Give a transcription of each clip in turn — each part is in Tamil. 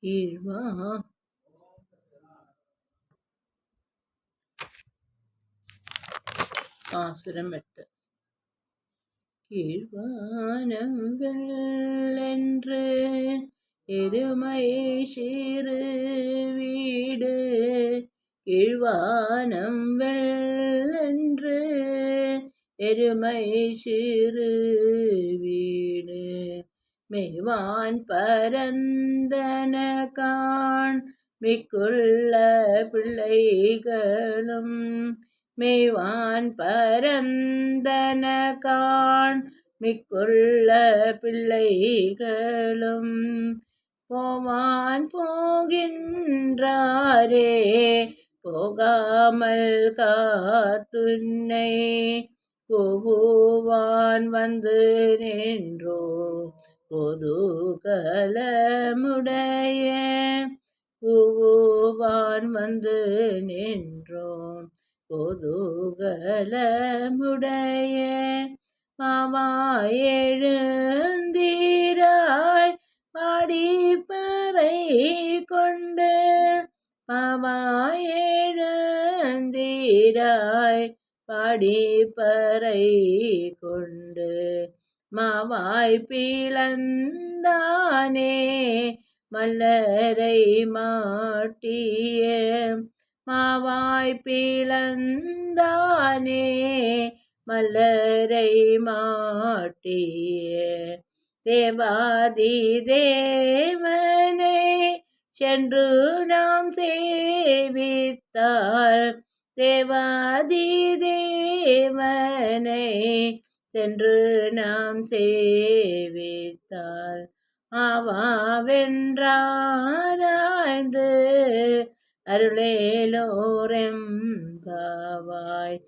கீழ்வா பாசுரமெட்டு. கீழ்வானம் வெல்லென்று எருமை சிறு வீடு, கீழ்வானம் வெல்லென்று எருமை சிறு வீடு, மெய்வான் பரந்தன காண் மிக்குள்ள பிள்ளைகளும், மெய்வான் பரந்தன காண் மிக்குள்ள பிள்ளைகளும், போவான் போகின்றாரே போகாமல் காத்துன்னை, கூவுவான் வந்து நின்றோ குதூகலமுடைய, கூவுவான் வந்து நின்றோம் குதூகலமுடைய, பாவாயெழுந்தீராய் பாடிப்பறை கொண்டு, பாவாயெழுந்தீராய் பாடிப்பறை கொண்டு, மாவாய் பிளந்தானே மல்லரை மாட்டிய, மாவாய் பிளந்தானே மல்லரை மாட்டிய, தேவாதி தேவனை சென்று நாம் சேவித்தால், தேவாதி தேவனை சென்று நாம் சேவித்தால், ஆவாவென்றாராய்ந்து அருளேலோரெம்பாவாய்,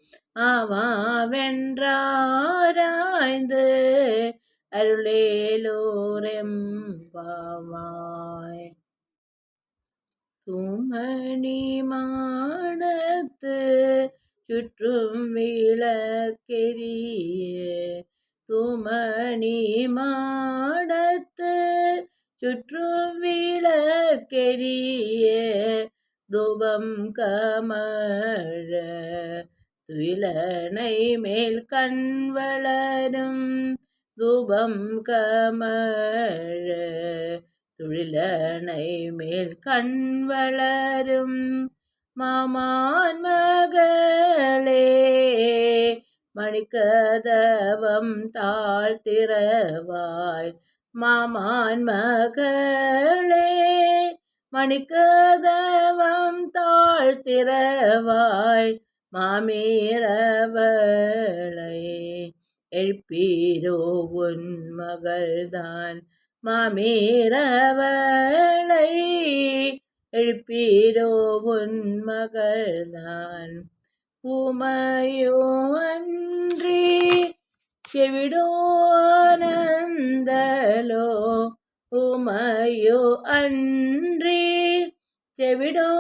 ஆவாவென்றாராய்ந்து அருளேலோரெம்பாவாய். தூமணி மாடத்து சுற்றும் விளக்கெரிய, தூமணி மாடத்து சுற்றும் விளக்கெரிய, தூபம் கமழ துயிலனை மேல் கண் வளரும், தூபம் கமழ துயிலனை மேல் கண் வளரும், மாமான் மகளே மணிக்கதவம் தாழ்த்திரவாய், மாமான் மகளே மணிக்கதவம் தாழ்த்திரவாய், மாமீரவளை எழுப்பீரோ உன் மகள்தான், மாமீரவளை எழுப்பீரோ உன் மகள்தான், உமையோ அன்றி செவிடோ ஆனந்தலோ, உமையோ அன்றி செவிடோ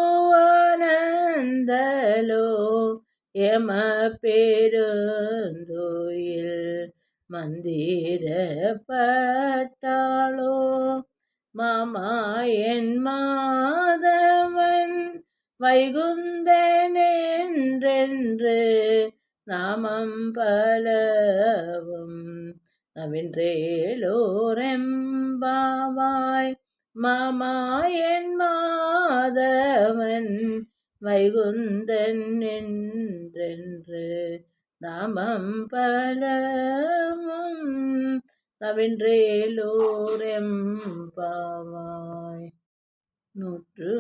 ஆனந்தலோ, எம பெருந்தோயில் மந்திரப்பட்டாளோ, மாமாயன் மாதவன் வைகுந்தனென்றென்று நாமம் பலவும் நவின்றேலோரெம்பாவாய், மாமாயன் மாதவன் வைகுந்தன் என்றென்று நாமம் பலவும் நவின்றேலோரெம்பாவாய். நூற்று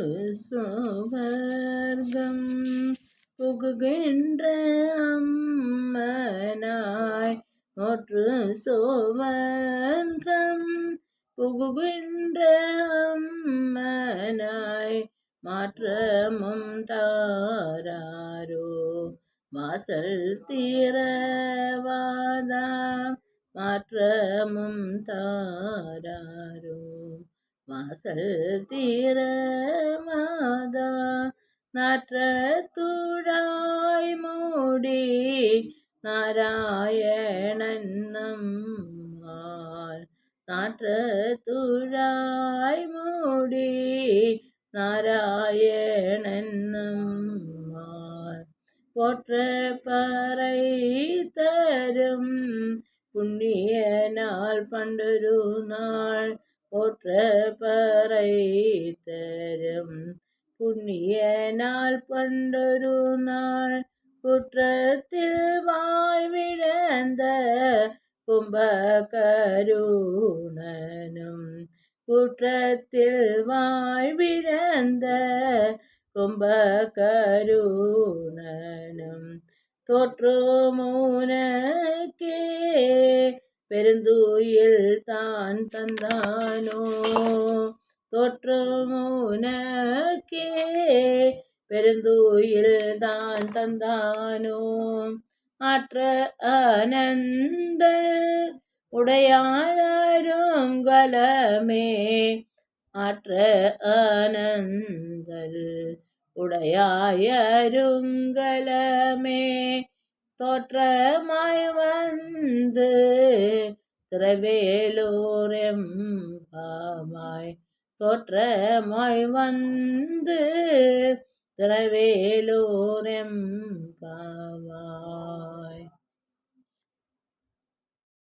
சுவர்க்கம் புகுகின்ற அம்மனாய், நூற்று சுவர்க்கம் புகுகின்ற அம்மனாய், மாற்றமும் தாராரோ வாசல் திறவாதா, மாற்றமும் தாராரோ வாசல் திறவாதா, நாற்றத்துழாய் மூடி நாராயணன் நம்மால், நாற்ற துழாய் மூடி நாராயணன் நம்மார் போற்ற பறை தரும் புண்ணிய நாள் பண்டொரு நாள் போற்ற பறை தரும் புண்ணிய நாள் பண்டொரு நாள் குற்றத்தில் வாய்விழந்த கும்பகருணனும் குற்றத்தில் வாய்விழந்த கும்பகருணனும் தோற்றமுனக்கே பெருந்துயில் தான் தந்தானோ தோற்றமுனக்கே பெருந்துயில் தான் தந்தானோ ஆற்ற ஆனந்த உடையாருங்கலமே ஆற்ற ஆனந்தல் உடையாயருங்கலமே தோற்றமாய் வந்து திரவேலூரெம் பாமாய் தோற்றமாய் வந்து திரவேலூரெம் பாமாய்.